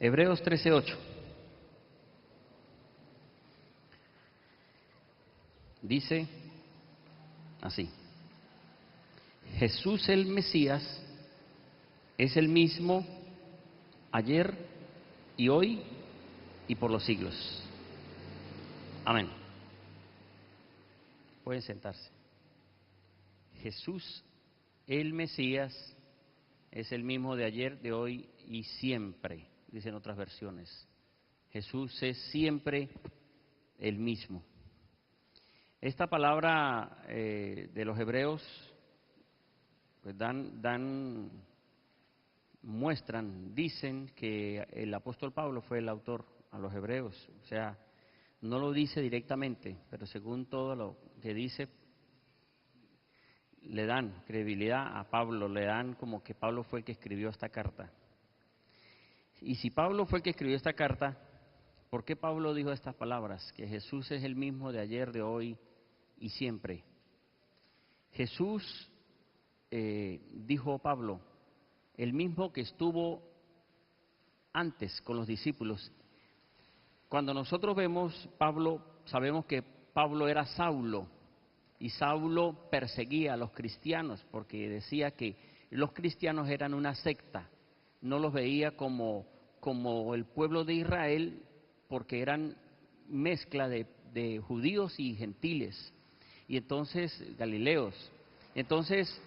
Hebreos 13:8. Dice así: Jesús el Mesías es el mismo ayer y hoy y por los siglos. Amén. Pueden sentarse. Jesús el Mesías es el mismo de ayer, de hoy y siempre, dicen otras versiones. Jesús es siempre el mismo. Esta palabra de los hebreos pues dicen que el apóstol Pablo fue el autor a los hebreos. O sea, no lo dice directamente, pero según todo lo que dice, le dan credibilidad a Pablo, le dan como que Pablo fue el que escribió esta carta. Y si Pablo fue el que escribió esta carta, ¿por qué Pablo dijo estas palabras? Que Jesús es el mismo de ayer, de hoy y siempre. Jesús, dijo Pablo, el mismo que estuvo antes con los discípulos. Cuando nosotros vemos Pablo, sabemos que Pablo era Saulo, y Saulo perseguía a los cristianos porque decía que los cristianos eran una secta, no los veía como el pueblo de Israel, porque eran mezcla de judíos y gentiles, y entonces galileos. Entonces,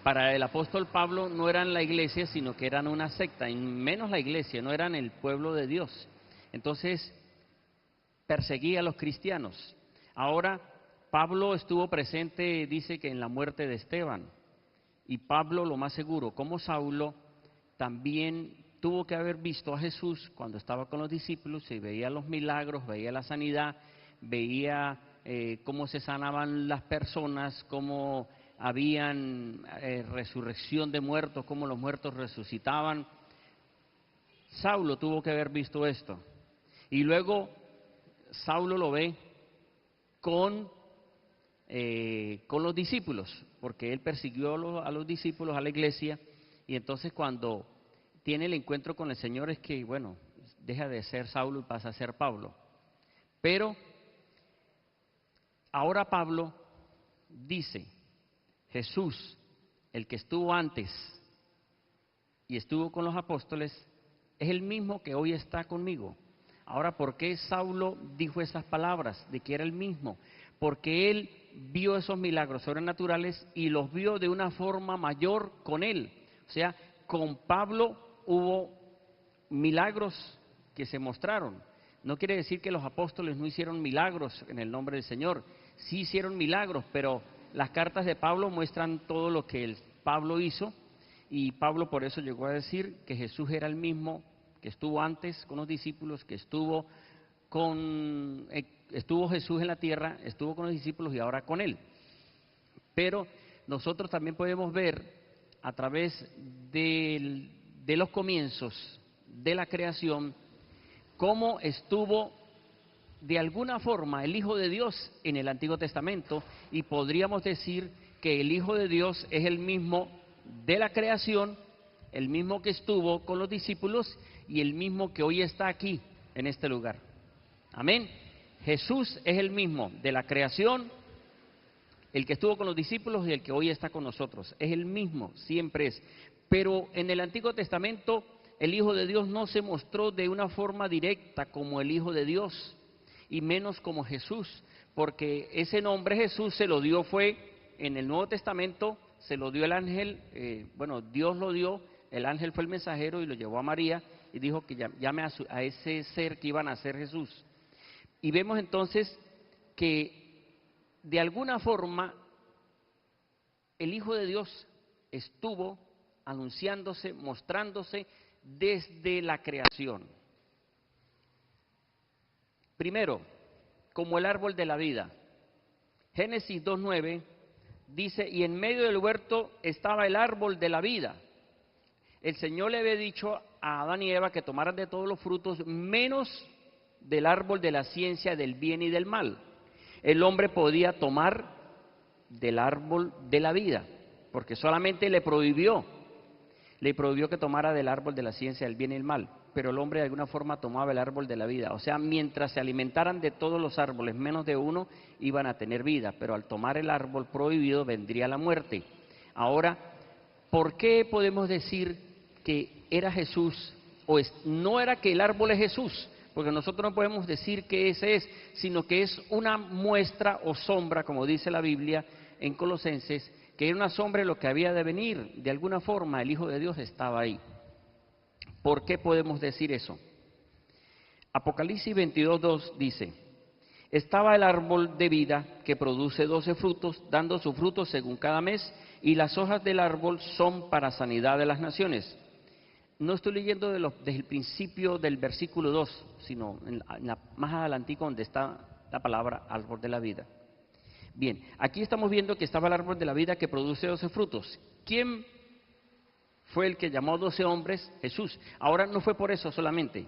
para el apóstol Pablo no eran la iglesia, sino que eran una secta, y menos la iglesia, no eran el pueblo de Dios. Entonces, perseguía a los cristianos. Ahora, Pablo estuvo presente, dice que en la muerte de Esteban, y Pablo, lo más seguro, como Saulo, también tuvo que haber visto a Jesús cuando estaba con los discípulos y veía los milagros, veía la sanidad, veía cómo se sanaban las personas, cómo habían resurrección de muertos, cómo los muertos resucitaban. Saulo tuvo que haber visto esto. Y luego Saulo lo ve con los discípulos, porque él persiguió a los discípulos, a la iglesia, y entonces cuando tiene el encuentro con el Señor es que, bueno, deja de ser Saulo y pasa a ser Pablo. Pero ahora Pablo dice, Jesús, el que estuvo antes y estuvo con los apóstoles, es el mismo que hoy está conmigo. Ahora, ¿por qué Saulo dijo esas palabras de que era el mismo? Porque él vio esos milagros sobrenaturales y los vio de una forma mayor con él. O sea, con Pablo hubo milagros que se mostraron. No quiere decir que los apóstoles no hicieron milagros en el nombre del Señor. Sí hicieron milagros, pero las cartas de Pablo muestran todo lo que Pablo hizo, y Pablo por eso llegó a decir que Jesús era el mismo que estuvo antes con los discípulos, que estuvo Jesús en la tierra, estuvo con los discípulos y ahora con él. Pero nosotros también podemos ver a través de los comienzos de la creación cómo estuvo de alguna forma el Hijo de Dios en el Antiguo Testamento, y podríamos decir que el Hijo de Dios es el mismo de la creación, el mismo que estuvo con los discípulos y el mismo que hoy está aquí en este lugar. Amén. Jesús es el mismo de la creación, el que estuvo con los discípulos y el que hoy está con nosotros. Es el mismo, siempre es. Pero en el Antiguo Testamento el Hijo de Dios no se mostró de una forma directa como el Hijo de Dios, y menos como Jesús, porque ese nombre Jesús se lo dio fue en el Nuevo Testamento, se lo dio el ángel, Dios lo dio, el ángel fue el mensajero y lo llevó a María y dijo que llame a ese ser que iba a nacer Jesús. Y vemos entonces que de alguna forma el Hijo de Dios estuvo anunciándose, mostrándose desde la creación. Primero, como el árbol de la vida. Génesis 2:9 dice, y en medio del huerto estaba el árbol de la vida. El Señor le había dicho a Adán y Eva que tomaran de todos los frutos, menos del árbol de la ciencia del bien y del mal. El hombre podía tomar del árbol de la vida, porque solamente le prohibió. le prohibió que tomara del árbol de la ciencia del bien y el mal, pero el hombre de alguna forma tomaba el árbol de la vida. O sea, mientras se alimentaran de todos los árboles, menos de uno, iban a tener vida, pero al tomar el árbol prohibido vendría la muerte. Ahora, ¿por qué podemos decir que era Jesús, no era que el árbol es Jesús? Porque nosotros no podemos decir que ese es, sino que es una muestra o sombra, como dice la Biblia en Colosenses, que era una sombra de lo que había de venir. De alguna forma el Hijo de Dios estaba ahí. ¿Por qué podemos decir eso? Apocalipsis 22:2 dice: estaba el árbol de vida que produce 12 frutos, dando su fruto según cada mes, y las hojas del árbol son para sanidad de las naciones. No estoy leyendo desde el principio del versículo 2, sino más adelantico donde está la palabra árbol de la vida. Bien, aquí estamos viendo que estaba el árbol de la vida que produce 12 frutos. ¿Quién fue el que llamó a 12 hombres? Jesús. Ahora no fue por eso solamente.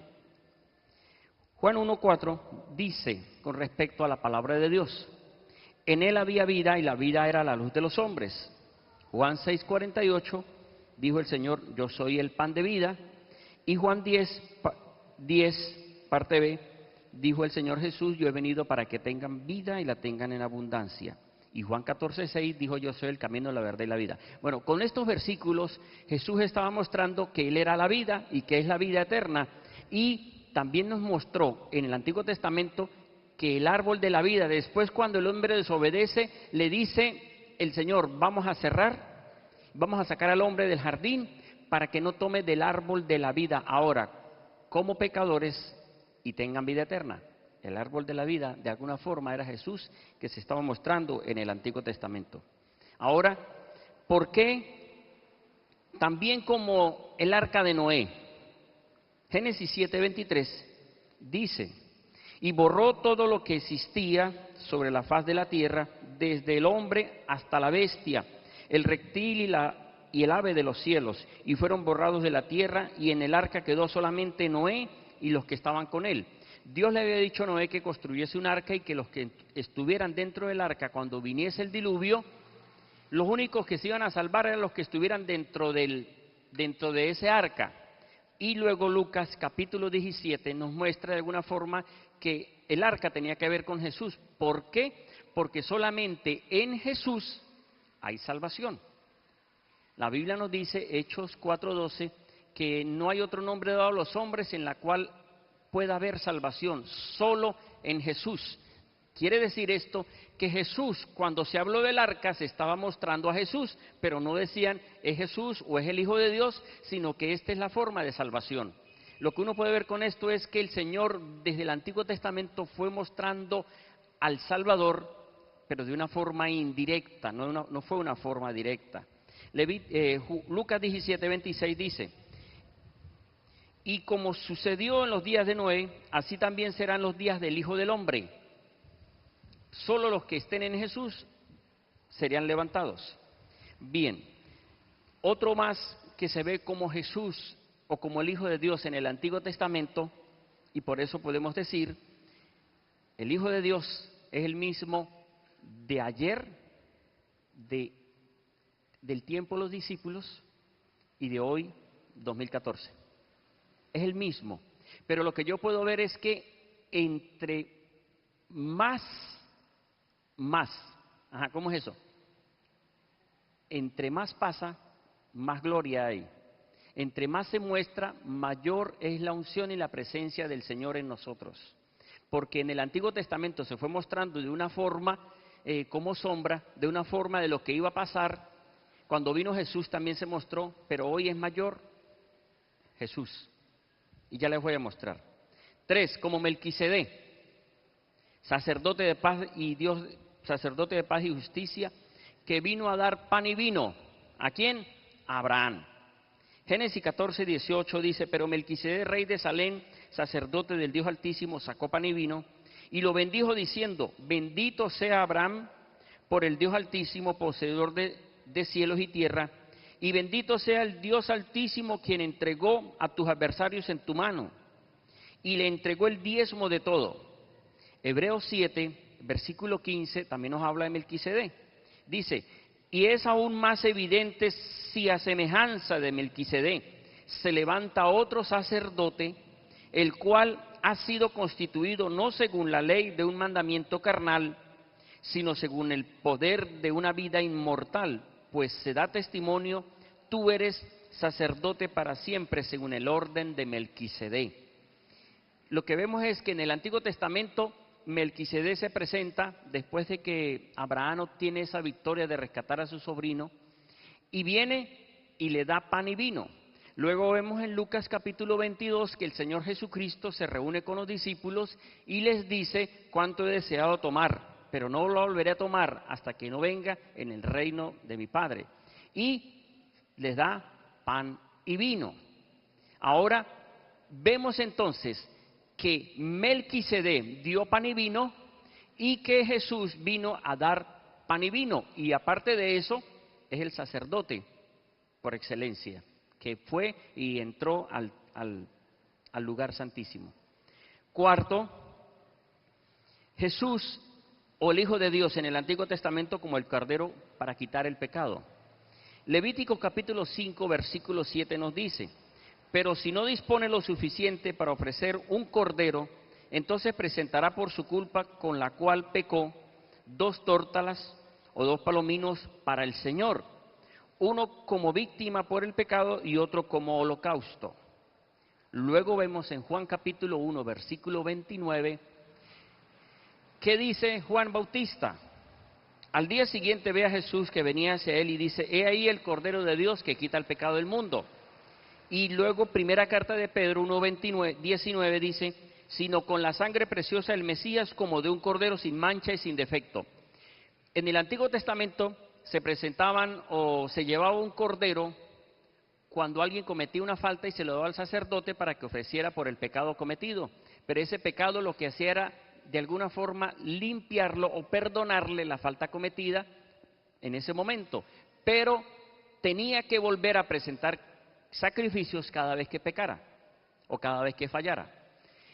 Juan 1:4 dice con respecto a la palabra de Dios: en él había vida y la vida era la luz de los hombres. Juan 6:48 dijo el Señor: yo soy el pan de vida. Y Juan 10 parte B, dijo el Señor Jesús: yo he venido para que tengan vida y la tengan en abundancia. Y Juan 14:6 dijo: yo soy el camino, la verdad y la vida. Bueno, con estos versículos Jesús estaba mostrando que Él era la vida y que es la vida eterna. Y también nos mostró en el Antiguo Testamento que el árbol de la vida, después cuando el hombre desobedece, le dice el Señor: vamos a sacar al hombre del jardín para que no tome del árbol de la vida ahora como pecadores y tengan vida eterna. El árbol de la vida, de alguna forma, era Jesús que se estaba mostrando en el Antiguo Testamento. Ahora, ¿por qué? También como el arca de Noé. Génesis 7:23 dice: y borró todo lo que existía sobre la faz de la tierra, desde el hombre hasta la bestia, el reptil y el ave de los cielos, y fueron borrados de la tierra, y en el arca quedó solamente Noé y los que estaban con él. Dios le había dicho a Noé que construyese un arca y que los que estuvieran dentro del arca cuando viniese el diluvio, los únicos que se iban a salvar eran los que estuvieran dentro de ese arca. Y luego Lucas capítulo 17 nos muestra de alguna forma que el arca tenía que ver con Jesús. ¿Por qué? Porque solamente en Jesús hay salvación. La Biblia nos dice, Hechos 4:12, que no hay otro nombre dado a los hombres en la cual pueda haber salvación, solo en Jesús. Quiere decir esto que Jesús, cuando se habló del arca, se estaba mostrando a Jesús, pero no decían es Jesús o es el Hijo de Dios, sino que esta es la forma de salvación. Lo que uno puede ver con esto es que el Señor desde el Antiguo Testamento fue mostrando al Salvador, pero de una forma indirecta, no fue una forma directa. Lucas 17:26 dice: y como sucedió en los días de Noé, así también serán los días del Hijo del Hombre. Solo los que estén en Jesús serían levantados. Bien, otro más que se ve como Jesús o como el Hijo de Dios en el Antiguo Testamento, y por eso podemos decir, el Hijo de Dios es el mismo de ayer, del tiempo de los discípulos, y de hoy, 2014. Es el mismo, pero lo que yo puedo ver es que entre más, ¿cómo es eso? Entre más pasa, más gloria hay. Entre más se muestra, mayor es la unción y la presencia del Señor en nosotros. Porque en el Antiguo Testamento se fue mostrando de una forma como sombra, de una forma de lo que iba a pasar. Cuando vino Jesús también se mostró, pero hoy es mayor Jesús. Y ya les voy a mostrar. 3, como Melquisedec, sacerdote de paz y justicia, que vino a dar pan y vino. ¿A quién? A Abraham. Génesis 14:18 dice: pero Melquisedec, rey de Salem, sacerdote del Dios Altísimo, sacó pan y vino, y lo bendijo diciendo: bendito sea Abraham por el Dios Altísimo, poseedor de cielos y tierra, y bendito sea el Dios Altísimo, quien entregó a tus adversarios en tu mano, y le entregó el diezmo de todo. Hebreos 7, versículo 15, también nos habla de Melquisedec. Dice: Y es aún más evidente si a semejanza de Melquisedec se levanta otro sacerdote, el cual ha sido constituido no según la ley de un mandamiento carnal, sino según el poder de una vida inmortal, pues se da testimonio, tú eres sacerdote para siempre según el orden de Melquisedec. Lo que vemos es que en el Antiguo Testamento Melquisedec se presenta después de que Abraham obtiene esa victoria de rescatar a su sobrino, y viene y le da pan y vino. Luego vemos en Lucas capítulo 22 que el Señor Jesucristo se reúne con los discípulos y les dice: cuánto he deseado tomar, pero no lo volveré a tomar hasta que no venga en el reino de mi Padre. Y les da pan y vino. Ahora vemos entonces que Melquisedec dio pan y vino y que Jesús vino a dar pan y vino. Y aparte de eso, es el sacerdote por excelencia, que fue y entró al lugar santísimo. Cuarto, Jesús, o el Hijo de Dios en el Antiguo Testamento, como el Cordero para quitar el pecado. Levítico capítulo 5, versículo 7 nos dice: pero si no dispone lo suficiente para ofrecer un cordero, entonces presentará por su culpa con la cual pecó 2 tórtalas o 2 palominos para el Señor, uno como víctima por el pecado y otro como holocausto. Luego vemos en Juan capítulo 1, versículo 29, ¿qué dice Juan Bautista? Al día siguiente ve a Jesús que venía hacia él y dice: he ahí el Cordero de Dios que quita el pecado del mundo. Y luego primera carta de Pedro 1:19 dice: sino con la sangre preciosa del Mesías como de un cordero sin mancha y sin defecto. En el Antiguo Testamento se presentaban o se llevaba un cordero cuando alguien cometía una falta y se lo daba al sacerdote para que ofreciera por el pecado cometido. Pero ese pecado lo que hacía era de alguna forma limpiarlo o perdonarle la falta cometida en ese momento. Pero tenía que volver a presentar sacrificios cada vez que pecara o cada vez que fallara.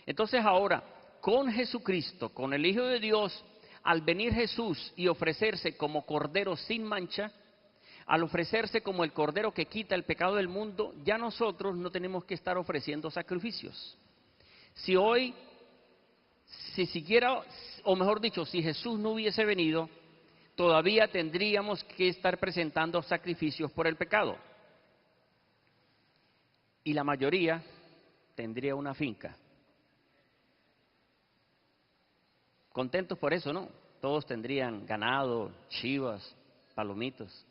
Entonces ahora, con Jesucristo, con el Hijo de Dios, al venir Jesús y ofrecerse como cordero sin mancha, al ofrecerse como el cordero que quita el pecado del mundo, ya nosotros no tenemos que estar ofreciendo sacrificios. Si hoy, si siquiera, o mejor dicho, si Jesús no hubiese venido, todavía tendríamos que estar presentando sacrificios por el pecado. Y la mayoría tendría una finca. Contentos por eso, ¿no? Todos tendrían ganado, chivas, palomitos.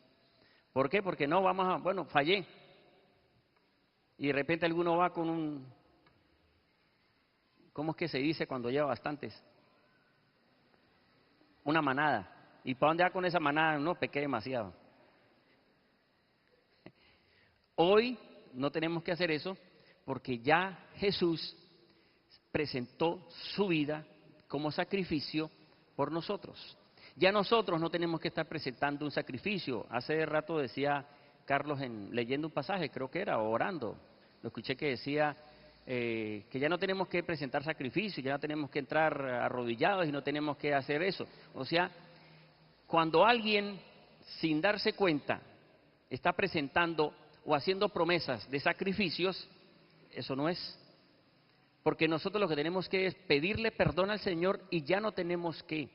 ¿Por qué? Porque no vamos a, bueno, fallé. Y de repente alguno va con un, ¿cómo es que se dice cuando lleva bastantes? Una manada. ¿Y para dónde va con esa manada? No, pequé demasiado. Hoy no tenemos que hacer eso porque ya Jesús presentó su vida como sacrificio por nosotros. Ya nosotros no tenemos que estar presentando un sacrificio. Hace rato decía Carlos, leyendo un pasaje, creo que era, o orando, lo escuché que decía que ya no tenemos que presentar sacrificio, ya no tenemos que entrar arrodillados y no tenemos que hacer eso. O sea, cuando alguien, sin darse cuenta, está presentando o haciendo promesas de sacrificios, eso no es. Porque nosotros lo que tenemos que es pedirle perdón al Señor y ya no tenemos que.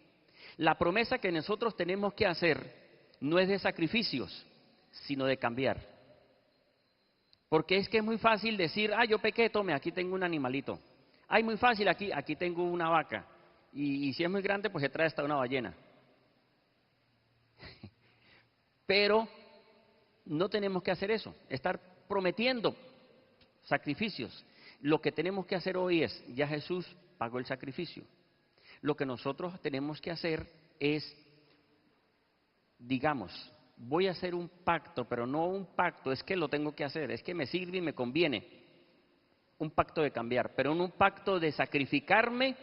La promesa que nosotros tenemos que hacer no es de sacrificios, sino de cambiar. Porque es que es muy fácil decir: yo pequé, tome, aquí tengo un animalito. Muy fácil, aquí tengo una vaca. Y si es muy grande, pues se trae hasta una ballena. Pero no tenemos que hacer eso, estar prometiendo sacrificios. Lo que tenemos que hacer hoy es, ya Jesús pagó el sacrificio. Lo que nosotros tenemos que hacer es, digamos, voy a hacer un pacto, pero no un pacto, es que lo tengo que hacer, es que me sirve y me conviene. Un pacto de cambiar, pero no un pacto de sacrificarme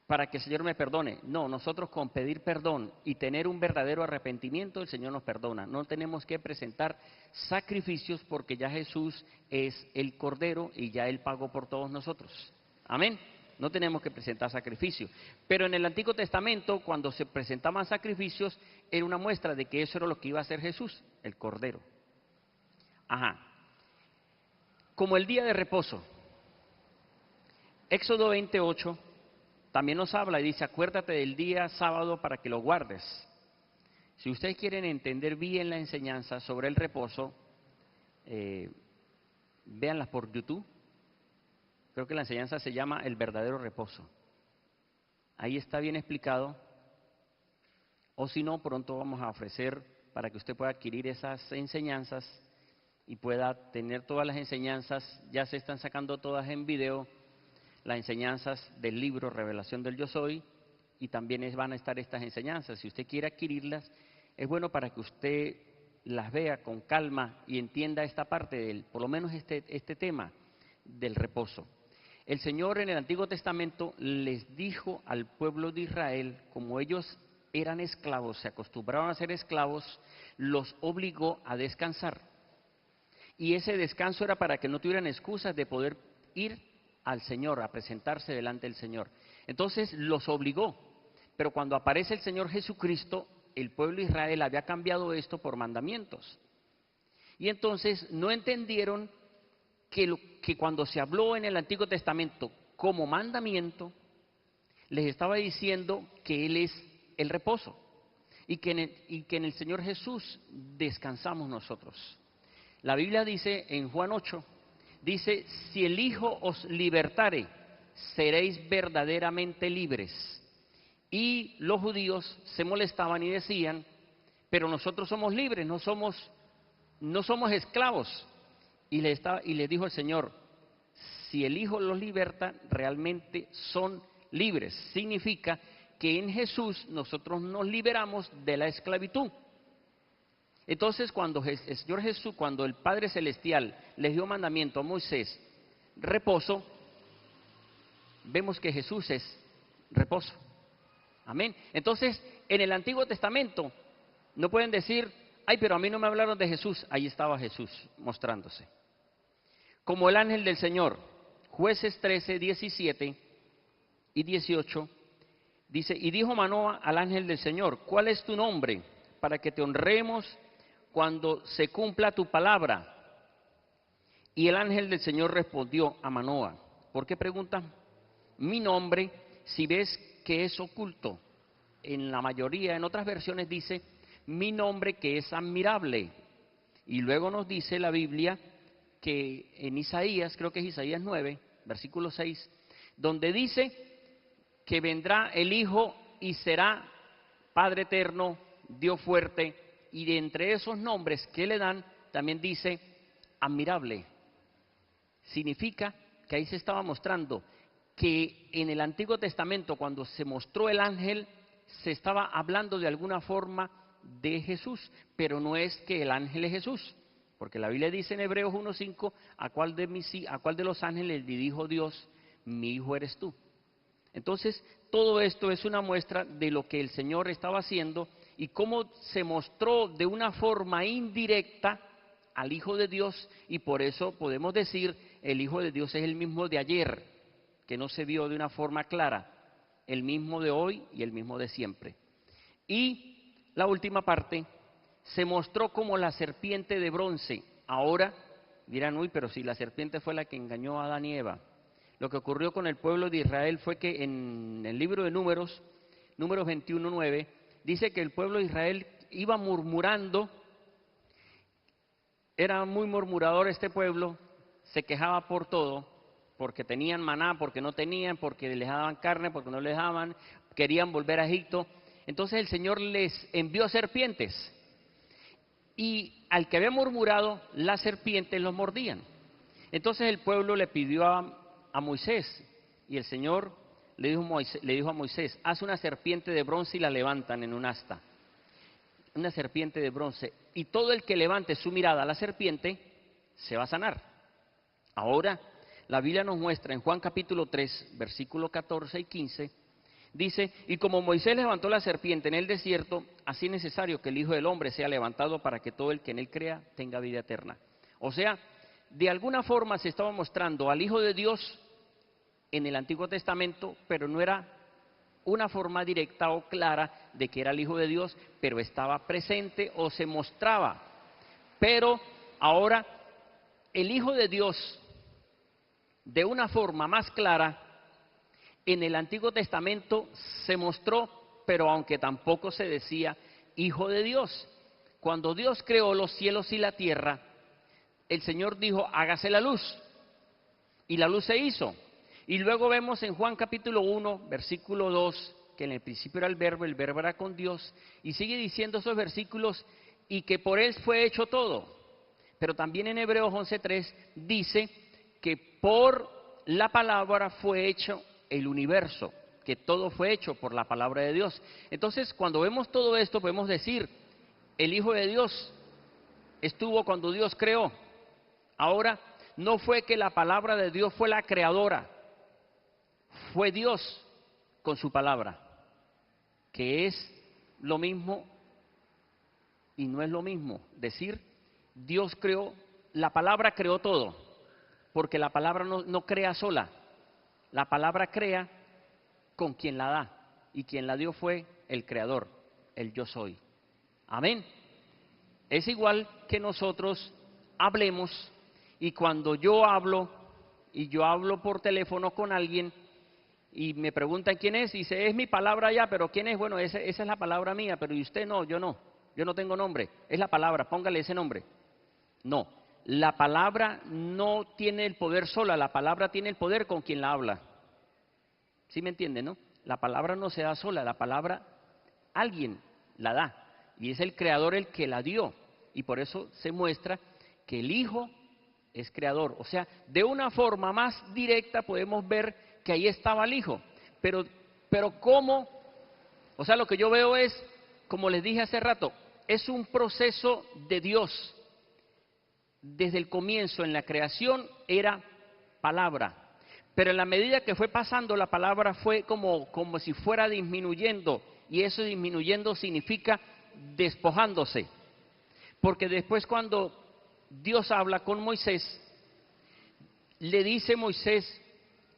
para que el Señor me perdone. No, nosotros con pedir perdón y tener un verdadero arrepentimiento, el Señor nos perdona. No tenemos que presentar sacrificios porque ya Jesús es el Cordero y ya Él pagó por todos nosotros. Amén. no tenemos que presentar sacrificios. Pero en el Antiguo Testamento, cuando se presentaban sacrificios, era una muestra de que eso era lo que iba a hacer Jesús, el Cordero. Ajá. Como el día de reposo. Éxodo 28 también nos habla y dice, acuérdate del día sábado para que lo guardes. Si ustedes quieren entender bien la enseñanza sobre el reposo, véanlas por YouTube. Creo que la enseñanza se llama El verdadero reposo. Ahí está bien explicado. O si no, pronto vamos a ofrecer para que usted pueda adquirir esas enseñanzas y pueda tener todas las enseñanzas. Ya se están sacando todas en video, las enseñanzas del libro Revelación del Yo Soy, y también van a estar estas enseñanzas. Si usted quiere adquirirlas, es bueno para que usted las vea con calma y entienda esta parte, por lo menos este tema del reposo. El Señor en el Antiguo Testamento les dijo al pueblo de Israel, como ellos eran esclavos, se acostumbraban a ser esclavos, los obligó a descansar. Y ese descanso era para que no tuvieran excusas de poder ir al Señor, a presentarse delante del Señor. Entonces los obligó, pero cuando aparece el Señor Jesucristo, el pueblo de Israel había cambiado esto por mandamientos. Y entonces no entendieron que cuando se habló en el Antiguo Testamento como mandamiento, les estaba diciendo que Él es el reposo y que en el Señor Jesús descansamos nosotros. La Biblia dice en Juan 8, dice, si el Hijo os libertare, seréis verdaderamente libres. Y los judíos se molestaban y decían, pero nosotros somos libres, no somos esclavos. Y le dijo el Señor, si el Hijo los liberta, realmente son libres. Significa que en Jesús nosotros nos liberamos de la esclavitud. Entonces, cuando el Señor Jesús, cuando el Padre Celestial les dio mandamiento a Moisés, reposo, vemos que Jesús es reposo. Amén. Entonces, en el Antiguo Testamento, no pueden decir, ay, pero a mí no me hablaron de Jesús. Ahí estaba Jesús mostrándose. Como el ángel del Señor, Jueces 13, 17 y 18, dice, y dijo Manoah al ángel del Señor, ¿cuál es tu nombre? Para que te honremos cuando se cumpla tu palabra. Y el ángel del Señor respondió a Manoah, ¿por qué pregunta mi nombre si ves que es oculto? En la mayoría, en otras versiones dice, mi nombre que es admirable. Y luego nos dice la Biblia que en Isaías, creo que es Isaías 9, versículo 6, donde dice que vendrá el Hijo y será Padre eterno, Dios fuerte, y de entre esos nombres que le dan, también dice admirable. Significa que ahí se estaba mostrando que en el Antiguo Testamento, cuando se mostró el ángel, se estaba hablando de alguna forma de Jesús, pero no es que el ángel es Jesús, porque la Biblia dice en Hebreos 1:5, ¿a cuál de los ángeles le dijo Dios, mi hijo eres tú? Entonces, todo esto es una muestra de lo que el Señor estaba haciendo y cómo se mostró de una forma indirecta al Hijo de Dios, y por eso podemos decir, el Hijo de Dios es el mismo de ayer, que no se vio de una forma clara, el mismo de hoy y el mismo de siempre. Y la última parte, se mostró como la serpiente de bronce. Ahora dirán, uy, pero si la serpiente fue la que engañó a Adán y Eva. Lo que ocurrió con el pueblo de Israel fue que en el libro de Números 21:9, dice que el pueblo de Israel iba murmurando, era muy murmurador este pueblo, se quejaba por todo, porque tenían maná, porque no tenían, porque les daban carne, porque no les daban, querían volver a Egipto. Entonces el Señor les envió serpientes, y al que había murmurado, las serpientes los mordían. Entonces el pueblo le pidió a Moisés, y el Señor le dijo a Moisés, haz una serpiente de bronce y la levantan en un asta. Una serpiente de bronce, y todo el que levante su mirada a la serpiente se va a sanar. Ahora, la Biblia nos muestra en Juan capítulo 3, versículos 14 y 15, dice, y como Moisés levantó la serpiente en el desierto, así es necesario que el Hijo del Hombre sea levantado para que todo el que en él crea tenga vida eterna. O sea, de alguna forma se estaba mostrando al Hijo de Dios en el Antiguo Testamento, pero no era una forma directa o clara de que era el Hijo de Dios, pero estaba presente o se mostraba. Pero ahora el Hijo de Dios, de una forma más clara, en el Antiguo Testamento se mostró, pero aunque tampoco se decía Hijo de Dios. Cuando Dios creó los cielos y la tierra, el Señor dijo, hágase la luz, y la luz se hizo. Y luego vemos en Juan capítulo 1, versículo 2, que en el principio era el verbo era con Dios, y sigue diciendo esos versículos, y que por Él fue hecho todo. Pero también en Hebreos 11:3 dice que por la palabra fue hecho el universo, que todo fue hecho por la palabra de Dios. Entonces, cuando vemos todo esto, podemos decir, el Hijo de Dios estuvo cuando Dios creó. Ahora, no fue que la palabra de Dios fue la creadora, fue Dios con su palabra, que es lo mismo y no es lo mismo. Decir, Dios creó, la palabra creó todo, porque la palabra no crea sola, la palabra crea con quien la da, y quien la dio fue el Creador, el Yo Soy. Amén. Es igual que nosotros hablemos, y cuando yo hablo, y yo hablo por teléfono con alguien, y me preguntan quién es, y dice, es mi palabra ya, pero ¿quién es? Bueno, esa es la palabra mía, pero ¿y usted? No, yo no tengo nombre, es la palabra, póngale ese nombre. No, la palabra no tiene el poder sola, la palabra tiene el poder con quien la habla. ¿Sí me entiende, no? La palabra no se da sola, la palabra alguien la da, y es el Creador el que la dio, y por eso se muestra que el Hijo es creador. O sea, de una forma más directa podemos ver que ahí estaba el Hijo, pero ¿cómo? O sea, lo que yo veo es, como les dije hace rato, es un proceso de Dios. Desde el comienzo, en la creación, era palabra. Pero en la medida que fue pasando, la palabra fue como si fuera disminuyendo. Y eso disminuyendo significa despojándose. Porque después cuando Dios habla con Moisés, le dice Moisés,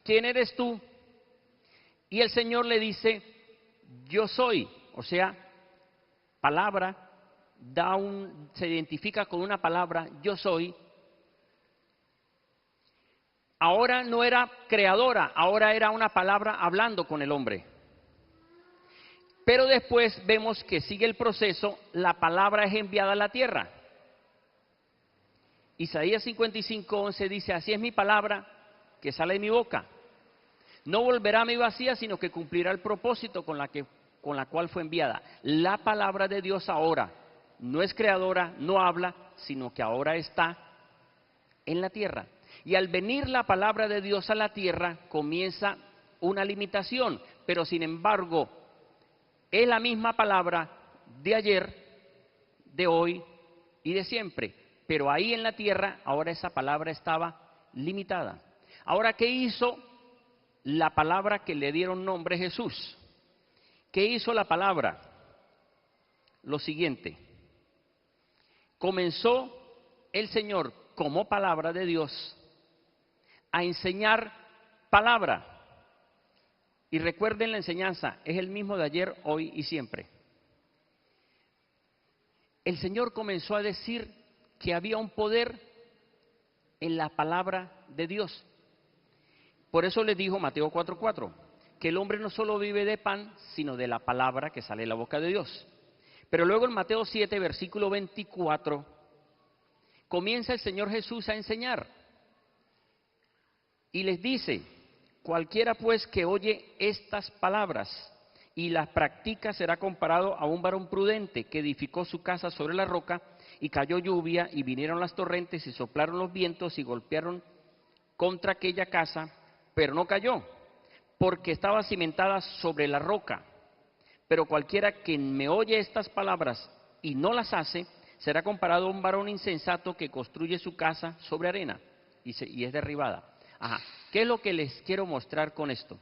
¿quién eres tú? Y el Señor le dice, yo soy. O sea, palabra. Se identifica con una palabra, yo soy. Ahora no era creadora, ahora era una palabra hablando con el hombre. Pero después vemos que sigue el proceso, la palabra es enviada a la tierra. Isaías 55:11 dice, así es mi palabra que sale de mi boca. No volverá a mí vacía, sino que cumplirá el propósito con la cual fue enviada. La palabra de Dios ahora no es creadora, no habla, sino que ahora está en la tierra. Y al venir la palabra de Dios a la tierra, comienza una limitación, pero sin embargo, es la misma palabra de ayer, de hoy y de siempre. Pero ahí en la tierra, ahora esa palabra estaba limitada. Ahora, ¿qué hizo la palabra que le dieron nombre Jesús? ¿Qué hizo la palabra? Lo siguiente. Comenzó el Señor como palabra de Dios a enseñar palabra. Y recuerden la enseñanza, es el mismo de ayer, hoy y siempre. El Señor comenzó a decir que había un poder en la palabra de Dios. Por eso les dijo Mateo 4:4, que el hombre no solo vive de pan, sino de la palabra que sale de la boca de Dios. Pero luego en Mateo 7, versículo 24, comienza el Señor Jesús a enseñar. Y les dice, cualquiera pues que oye estas palabras y las practica será comparado a un varón prudente que edificó su casa sobre la roca, y cayó lluvia, y vinieron las torrentes, y soplaron los vientos, y golpearon contra aquella casa, pero no cayó, porque estaba cimentada sobre la roca. Pero cualquiera que me oye estas palabras y no las hace, será comparado a un varón insensato que construye su casa sobre arena y es derribada. Ajá. ¿Qué es lo que les quiero mostrar con esto?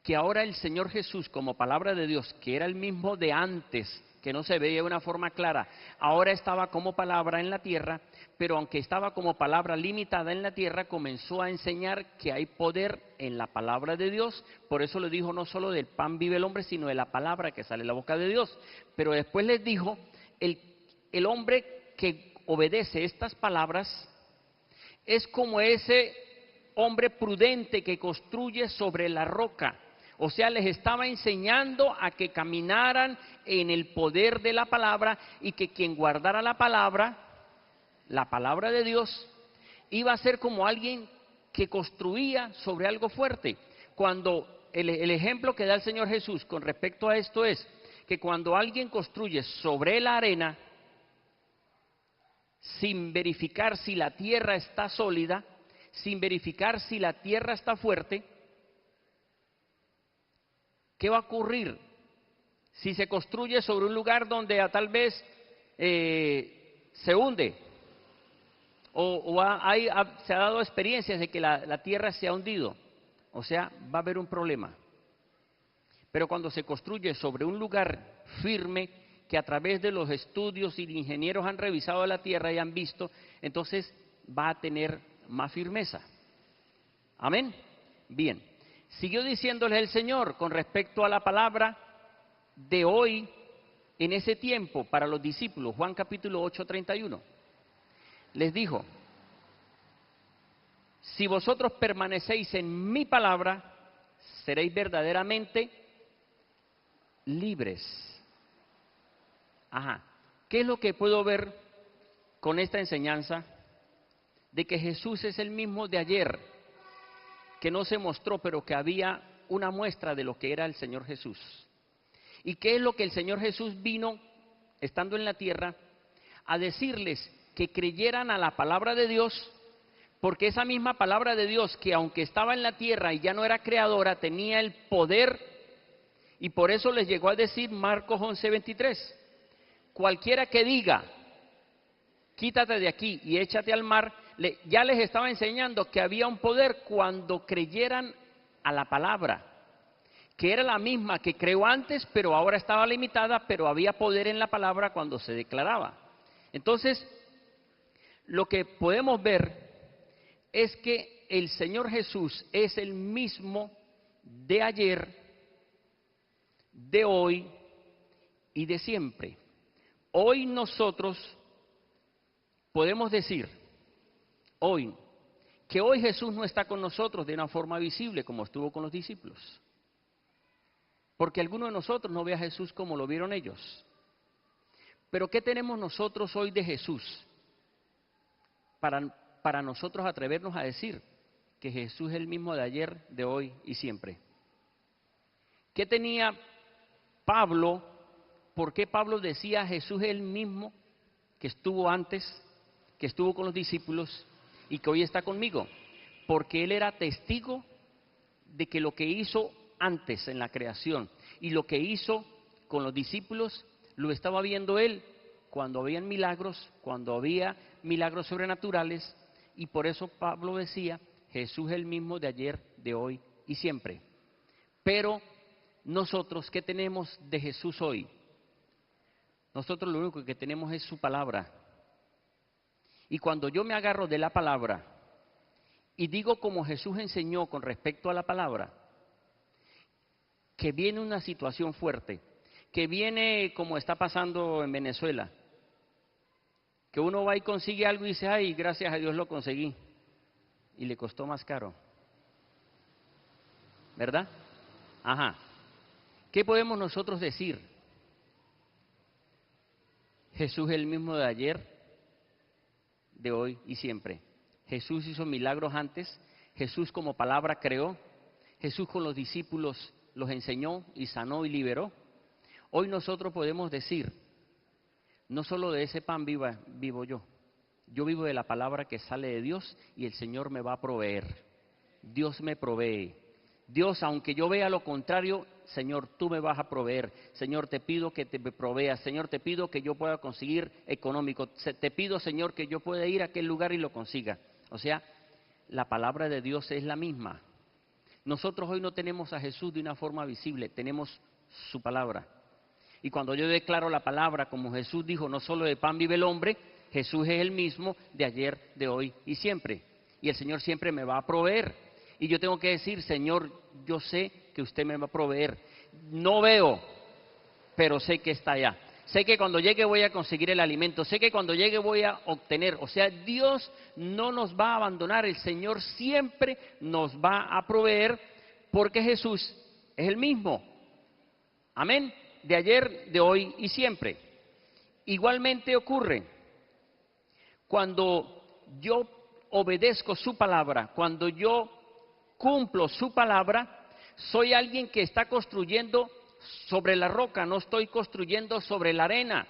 Que ahora el Señor Jesús, como palabra de Dios, que era el mismo de antes que no se veía de una forma clara, ahora estaba como palabra en la tierra, pero aunque estaba como palabra limitada en la tierra, comenzó a enseñar que hay poder en la palabra de Dios. Por eso le dijo, no solo del pan vive el hombre, sino de la palabra que sale de la boca de Dios. Pero después les dijo, el hombre que obedece estas palabras es como ese hombre prudente que construye sobre la roca. O sea, les estaba enseñando a que caminaran en el poder de la palabra, y que quien guardara la palabra de Dios, iba a ser como alguien que construía sobre algo fuerte. Cuando el ejemplo que da el Señor Jesús con respecto a esto es que cuando alguien construye sobre la arena, sin verificar si la tierra está sólida, sin verificar si la tierra está fuerte, ¿qué va a ocurrir? Si se construye sobre un lugar donde tal vez se hunde, se ha dado experiencias de que la tierra se ha hundido, o sea, va a haber un problema. Pero cuando se construye sobre un lugar firme, que a través de los estudios y ingenieros han revisado la tierra y han visto, entonces va a tener más firmeza. Amén. Bien. Siguió diciéndoles el Señor con respecto a la palabra de hoy en ese tiempo para los discípulos. Juan capítulo 8, 31. Les dijo, si vosotros permanecéis en mi palabra, seréis verdaderamente libres. Ajá. ¿Qué es lo que puedo ver con esta enseñanza? De que Jesús es el mismo de ayer, que no se mostró, pero que había una muestra de lo que era el Señor Jesús. ¿Y qué es lo que el Señor Jesús vino, estando en la tierra, a decirles? Que creyeran a la palabra de Dios, porque esa misma palabra de Dios, que aunque estaba en la tierra y ya no era creadora, tenía el poder, y por eso les llegó a decir Marcos 11:23, cualquiera que diga, quítate de aquí y échate al mar, ya les estaba enseñando que había un poder cuando creyeran a la palabra, que era la misma que creó antes, pero ahora estaba limitada, pero había poder en la palabra cuando se declaraba. Entonces, lo que podemos ver es que el Señor Jesús es el mismo de ayer, de hoy y de siempre. Hoy nosotros podemos decir, hoy, que hoy Jesús no está con nosotros de una forma visible como estuvo con los discípulos. Porque alguno de nosotros no ve a Jesús como lo vieron ellos. Pero ¿qué tenemos nosotros hoy de Jesús? Para nosotros atrevernos a decir que Jesús es el mismo de ayer, de hoy y siempre. ¿Qué tenía Pablo? ¿Por qué Pablo decía Jesús es el mismo que estuvo antes, que estuvo con los discípulos y que hoy está conmigo? Porque él era testigo de que lo que hizo antes en la creación y lo que hizo con los discípulos lo estaba viendo él cuando había milagros sobrenaturales, y por eso Pablo decía Jesús es el mismo de ayer, de hoy y siempre. Pero nosotros, ¿qué tenemos de Jesús hoy? Nosotros lo único que tenemos es su palabra. Y cuando yo me agarro de la palabra y digo como Jesús enseñó con respecto a la palabra, que viene una situación fuerte, que viene como está pasando en Venezuela, que uno va y consigue algo y dice, ay, gracias a Dios lo conseguí, y le costó más caro, ¿verdad? Ajá. ¿Qué podemos nosotros decir? Jesús es el mismo de ayer, de hoy y siempre. Jesús hizo milagros antes, Jesús como palabra creó, Jesús con los discípulos los enseñó y sanó y liberó. Hoy nosotros podemos decir, no solo de ese pan vivo yo vivo de la palabra que sale de Dios, y el Señor me va a proveer. Dios me provee. Dios, aunque yo vea lo contrario, Señor, tú me vas a proveer. Señor, te pido que te proveas. Señor, te pido que yo pueda conseguir económico. Te pido, Señor, que yo pueda ir a aquel lugar y lo consiga. O sea, la palabra de Dios es la misma. Nosotros hoy no tenemos a Jesús de una forma visible, tenemos su palabra. Y cuando yo declaro la palabra, como Jesús dijo, no solo de pan vive el hombre, Jesús es el mismo de ayer, de hoy y siempre. Y el Señor siempre me va a proveer. Y yo tengo que decir, Señor, yo sé que usted me va a proveer. No veo, pero sé que está allá. Sé que cuando llegue voy a conseguir el alimento. Sé que cuando llegue voy a obtener. O sea, Dios no nos va a abandonar. El Señor siempre nos va a proveer porque Jesús es el mismo. Amén. De ayer, de hoy y siempre. Igualmente ocurre cuando yo obedezco su palabra, cuando yo cumplo su palabra, soy alguien que está construyendo sobre la roca, no estoy construyendo sobre la arena.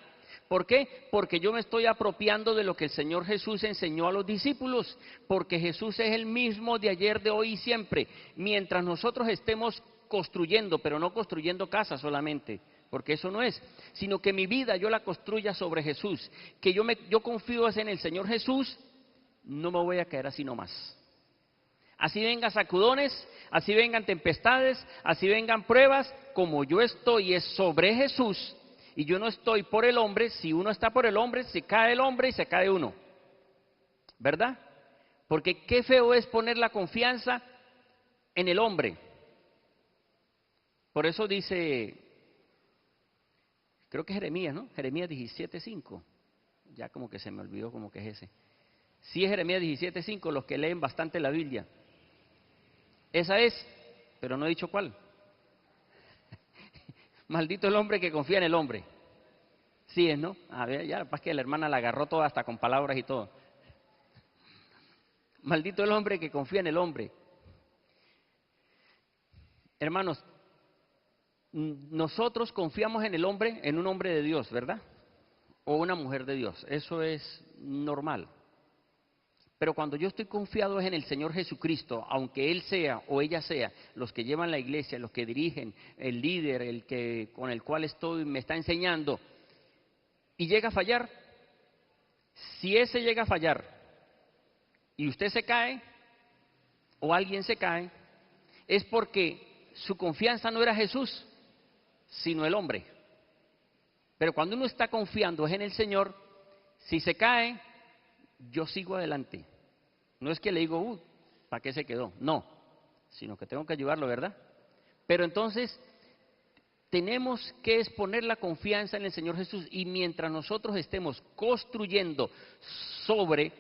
¿Por qué? Porque yo me estoy apropiando de lo que el Señor Jesús enseñó a los discípulos, porque Jesús es el mismo de ayer, de hoy y siempre. Mientras nosotros estemos construyendo, pero no construyendo casas solamente, porque eso no es, sino que mi vida yo la construya sobre Jesús, que yo confío en el Señor Jesús, no me voy a caer así nomás. Así vengan sacudones, así vengan tempestades, así vengan pruebas, como yo estoy es sobre Jesús y yo no estoy por el hombre. Si uno está por el hombre, se cae el hombre y se cae uno, ¿verdad? Porque qué feo es poner la confianza en el hombre. Por eso dice, creo que Jeremías, ¿no? Jeremías 17:5, ya como que se me olvidó como que es ese. Sí es Jeremías 17:5, los que leen bastante la Biblia. Esa es, pero no he dicho cuál. Maldito el hombre que confía en el hombre. Sí es, ¿no? A ver, ya, pasa que la hermana la agarró toda hasta con palabras y todo. Maldito el hombre que confía en el hombre. Hermanos, nosotros confiamos en el hombre, en un hombre de Dios, ¿verdad? O una mujer de Dios. Eso es normal. Pero cuando yo estoy confiado en el Señor Jesucristo, aunque Él sea o ella sea los que llevan la iglesia, los que dirigen, el líder, el que con el cual estoy me está enseñando, y llega a fallar, si ese llega a fallar y usted se cae o alguien se cae, es porque su confianza no era Jesús, sino el hombre. Pero cuando uno está confiando en el Señor, si se cae, yo sigo adelante. No es que le digo, ¿para qué se quedó? No, sino que tengo que ayudarlo, ¿verdad? Pero entonces tenemos que exponer la confianza en el Señor Jesús, y mientras nosotros estemos construyendo sobre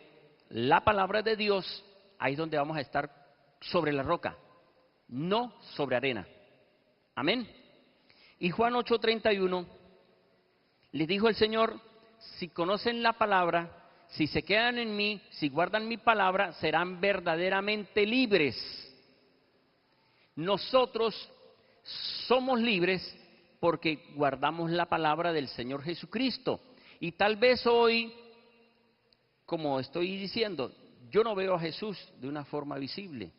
la palabra de Dios, ahí es donde vamos a estar sobre la roca, no sobre arena. Amén. Y Juan 8:31, les dijo el Señor, si conocen la palabra, si se quedan en mí, si guardan mi palabra, serán verdaderamente libres. Nosotros somos libres porque guardamos la palabra del Señor Jesucristo. Y tal vez hoy, como estoy diciendo, yo no veo a Jesús de una forma visible,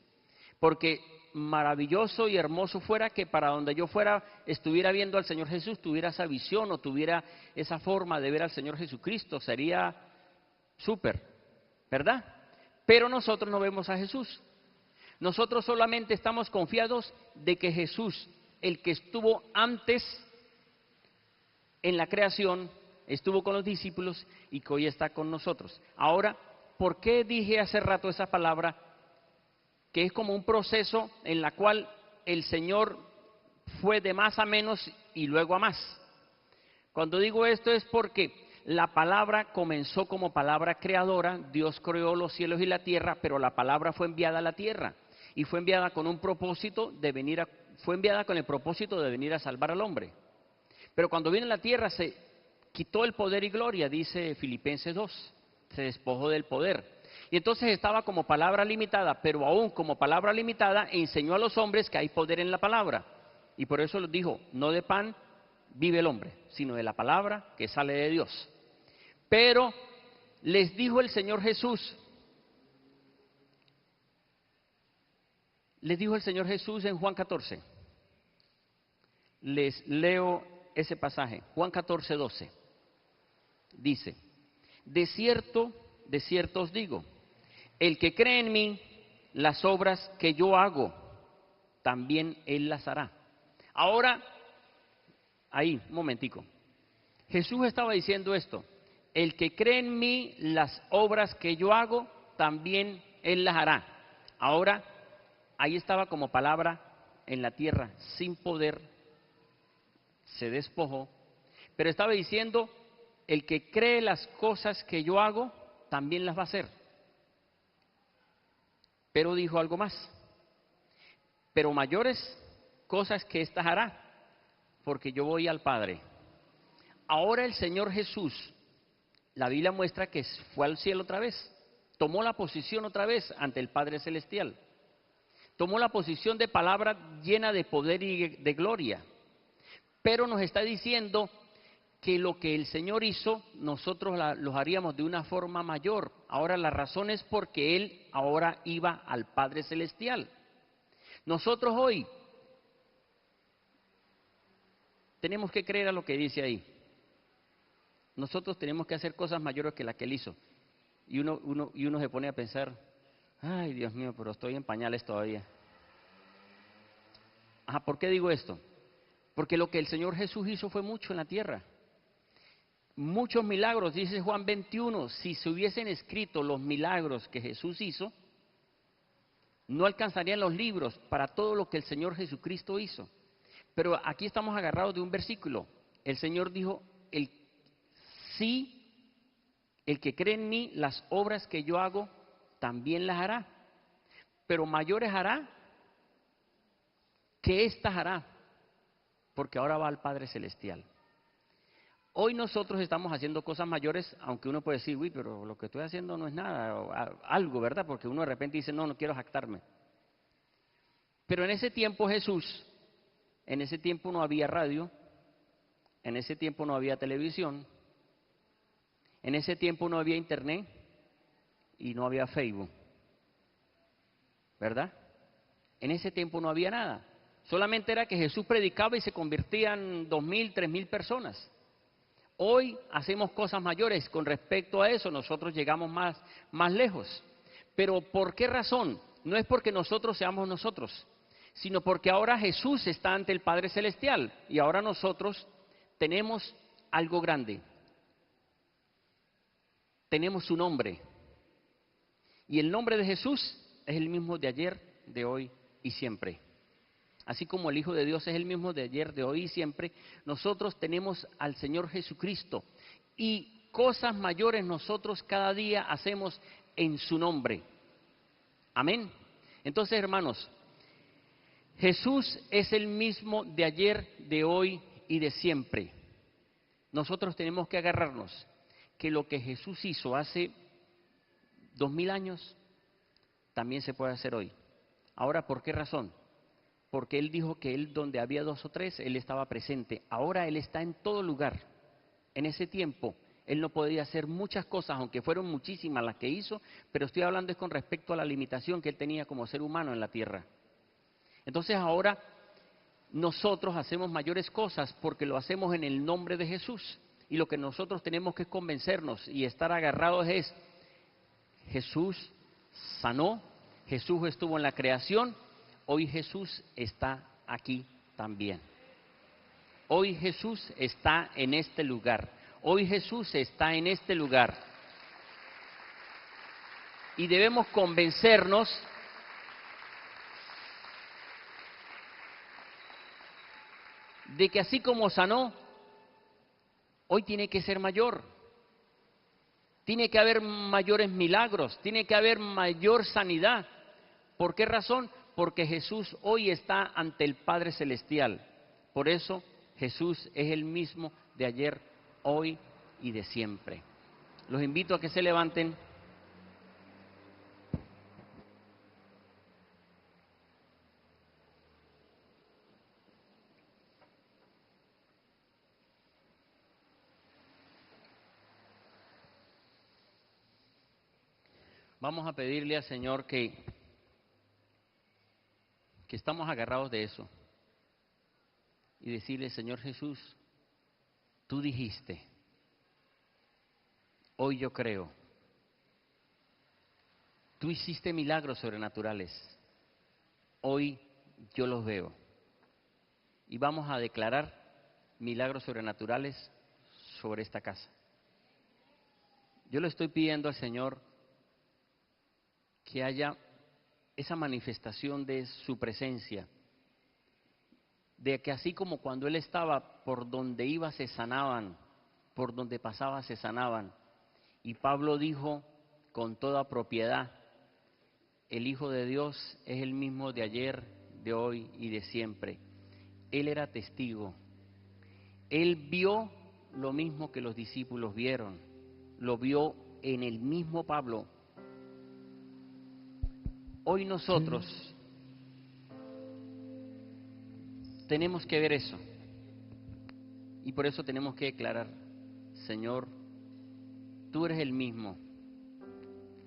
porque maravilloso y hermoso fuera que para donde yo fuera estuviera viendo al Señor Jesús, tuviera esa visión o tuviera esa forma de ver al Señor Jesucristo, sería súper, ¿verdad? Pero nosotros no vemos a Jesús. Nosotros solamente estamos confiados de que Jesús, el que estuvo antes en la creación, estuvo con los discípulos y que hoy está con nosotros. Ahora, ¿por qué dije hace rato esa palabra? Que es como un proceso en la cual el Señor fue de más a menos y luego a más. Cuando digo esto es porque la palabra comenzó como palabra creadora, Dios creó los cielos y la tierra, pero la palabra fue enviada a la tierra y fue enviada con un propósito de venir fue enviada con el propósito de venir a salvar al hombre. Pero cuando vino a la tierra se quitó el poder y gloria, dice Filipenses 2, se despojó del poder. Y entonces estaba como palabra limitada, pero aún como palabra limitada enseñó a los hombres que hay poder en la palabra. Y por eso les dijo, no de pan vive el hombre, sino de la palabra que sale de Dios. Pero les dijo el Señor Jesús, en Juan 14, les leo ese pasaje, Juan 14:12, dice, de cierto os digo, el que cree en mí, las obras que yo hago, también él las hará. Ahora, ahí, un momentico. Jesús estaba diciendo esto: el que cree en mí, las obras que yo hago, también él las hará. Ahora, ahí estaba como palabra en la tierra, sin poder, se despojó, pero estaba diciendo, el que cree las cosas que yo hago, también las va a hacer. Pero dijo algo más: pero mayores cosas que estas hará, porque yo voy al Padre. Ahora el Señor Jesús, la Biblia muestra que fue al cielo otra vez, tomó la posición otra vez ante el Padre Celestial, tomó la posición de palabra llena de poder y de gloria, pero nos está diciendo que lo que el Señor hizo, nosotros los haríamos de una forma mayor. Ahora la razón es porque Él ahora iba al Padre Celestial. Nosotros hoy tenemos que creer a lo que dice ahí. Nosotros tenemos que hacer cosas mayores que las que Él hizo. Y uno se pone a pensar, ay Dios mío, pero estoy en pañales todavía. Ajá, ¿por qué digo esto? Porque lo que el Señor Jesús hizo fue mucho en la tierra. Muchos milagros, dice Juan 21, si se hubiesen escrito los milagros que Jesús hizo, no alcanzarían los libros para todo lo que el Señor Jesucristo hizo. Pero aquí estamos agarrados de un versículo. El Señor dijo, el que cree en mí, las obras que yo hago, también las hará. Pero mayores hará que éstas hará, porque ahora va al Padre Celestial. Hoy nosotros estamos haciendo cosas mayores, aunque uno puede decir, uy, pero lo que estoy haciendo no es nada, o algo, ¿verdad? Porque uno de repente dice, no quiero jactarme. Pero en ese tiempo Jesús, en ese tiempo no había radio, en ese tiempo no había televisión, en ese tiempo no había internet y no había Facebook, ¿verdad? En ese tiempo no había nada. Solamente era que Jesús predicaba y se convertían 2.000, 3.000 personas. Hoy hacemos cosas mayores con respecto a eso, nosotros llegamos más lejos. Pero ¿por qué razón? No es porque nosotros seamos nosotros, sino porque ahora Jesús está ante el Padre Celestial y ahora nosotros tenemos algo grande. Tenemos su nombre. Y el nombre de Jesús es el mismo de ayer, de hoy y siempre. Así como el Hijo de Dios es el mismo de ayer, de hoy y siempre, nosotros tenemos al Señor Jesucristo. Y cosas mayores nosotros cada día hacemos en su nombre. Amén. Entonces, hermanos, Jesús es el mismo de ayer, de hoy y de siempre. Nosotros tenemos que agarrarnos que lo que Jesús hizo hace 2.000 años, también se puede hacer hoy. Ahora, ¿por qué razón? Porque Él dijo que Él, donde había 2 o 3, Él estaba presente. Ahora Él está en todo lugar. En ese tiempo, Él no podía hacer muchas cosas, aunque fueron muchísimas las que hizo, pero estoy hablando es con respecto a la limitación que Él tenía como ser humano en la tierra. Entonces ahora, nosotros hacemos mayores cosas porque lo hacemos en el nombre de Jesús. Y lo que nosotros tenemos que convencernos y estar agarrados es, Jesús sanó, Jesús estuvo en la creación, hoy Jesús está aquí también. Hoy Jesús está en este lugar. Hoy Jesús está en este lugar. Y debemos convencernos de que así como sanó, hoy tiene que ser mayor. Tiene que haber mayores milagros, tiene que haber mayor sanidad. ¿Por qué razón? Porque Jesús hoy está ante el Padre Celestial. Por eso Jesús es el mismo de ayer, hoy y de siempre. Los invito a que se levanten. Vamos a pedirle al Señor que estamos agarrados de eso y decirle, Señor Jesús, tú dijiste, hoy yo creo, tú hiciste milagros sobrenaturales, hoy yo los veo. Y vamos a declarar milagros sobrenaturales sobre esta casa. Yo le estoy pidiendo al Señor que haya esa manifestación de su presencia, de que así como cuando Él estaba, por donde iba se sanaban, por donde pasaba se sanaban. Y Pablo dijo con toda propiedad, el Hijo de Dios es el mismo de ayer, de hoy y de siempre. Él era testigo. Él vio lo mismo que los discípulos vieron, lo vio en el mismo Pablo. Hoy nosotros tenemos que ver eso y por eso tenemos que declarar, Señor, tú eres el mismo,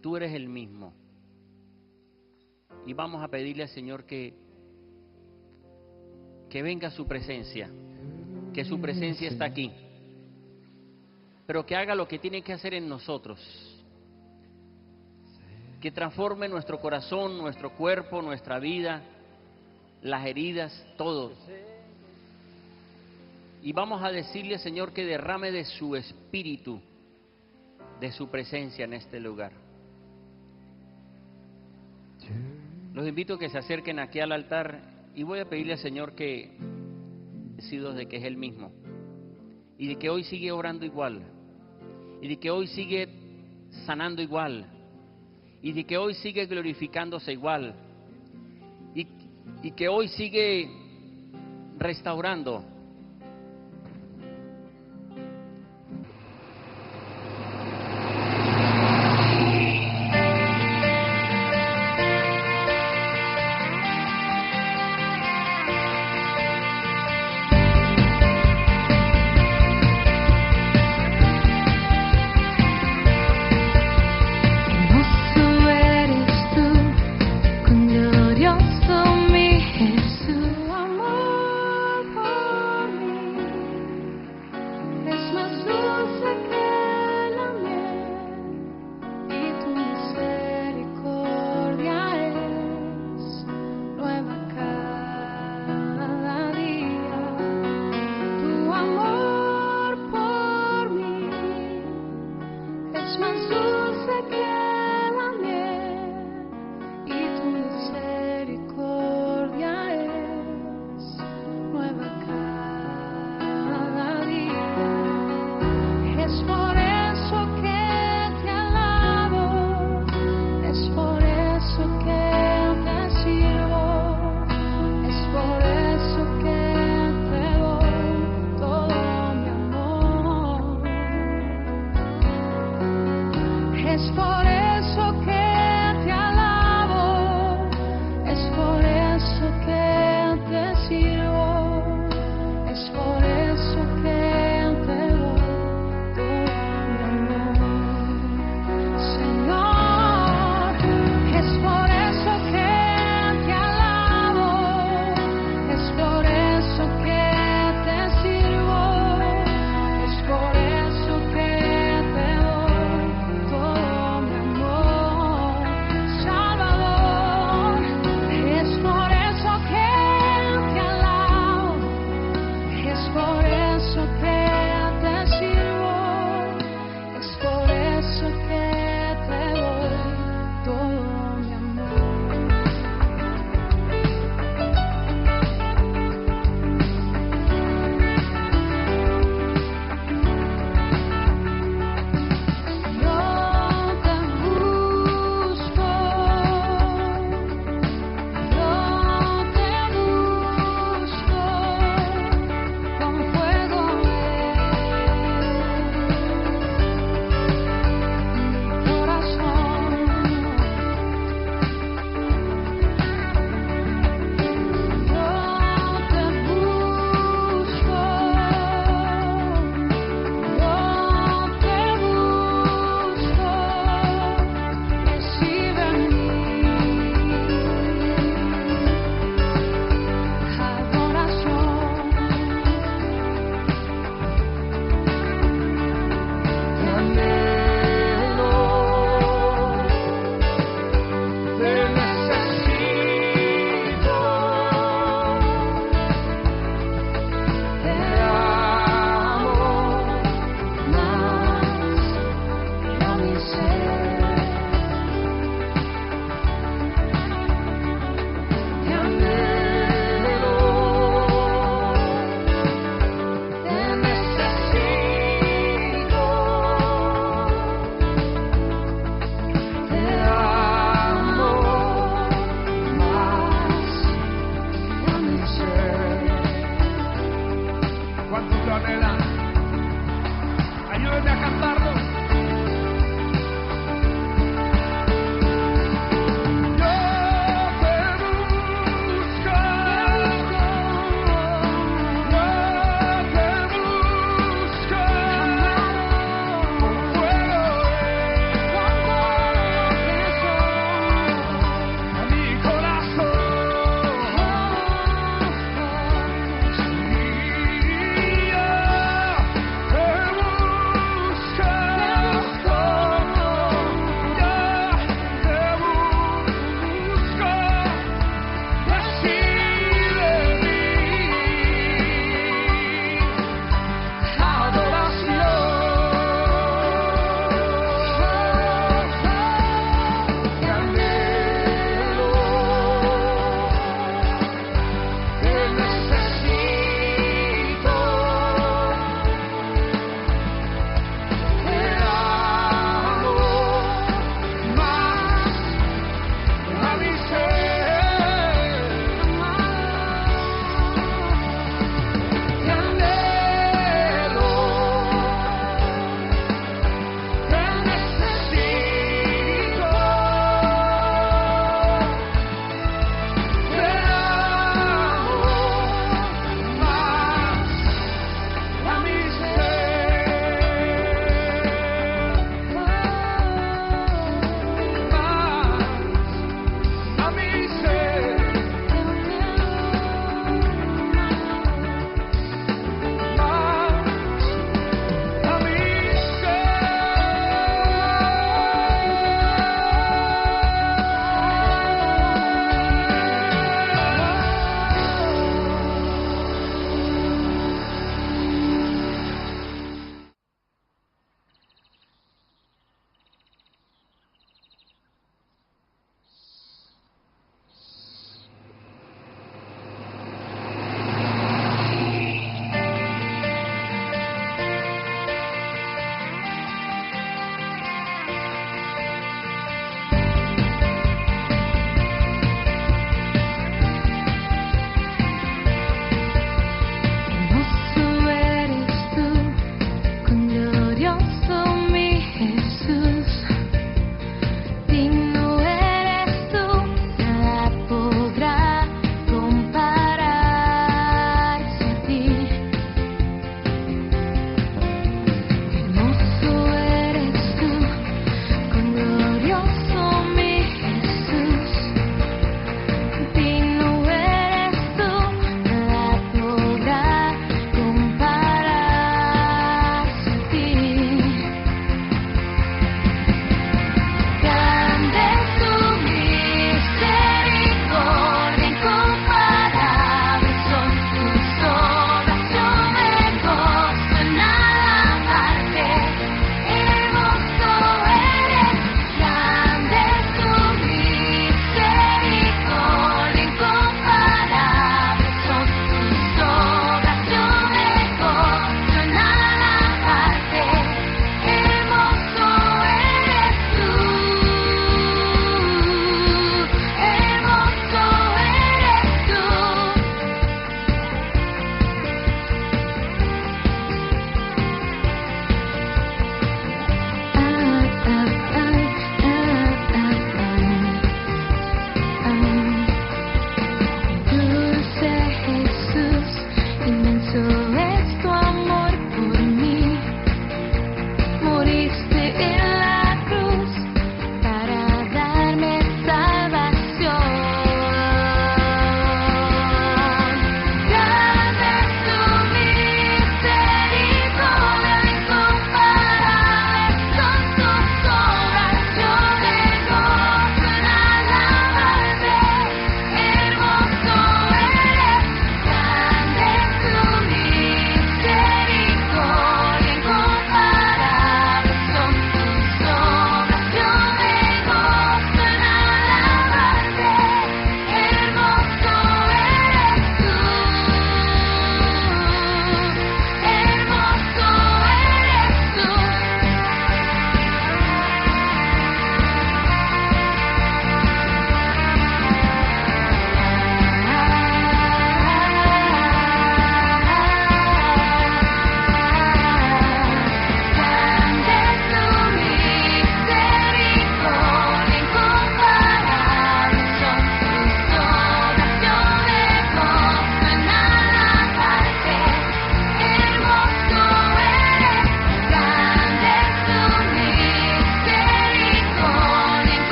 tú eres el mismo. Y vamos a pedirle al Señor que venga su presencia, que su presencia está aquí, pero que haga lo que tiene que hacer en nosotros, que transforme nuestro corazón, nuestro cuerpo, nuestra vida, las heridas, todo. Y vamos a decirle, Señor, que derrame de su espíritu, de su presencia en este lugar. Los invito a que se acerquen aquí al altar y voy a pedirle al Señor que decido de que es Él mismo y de que hoy sigue orando igual y de que hoy sigue sanando igual y de que hoy sigue glorificándose igual y que hoy sigue restaurando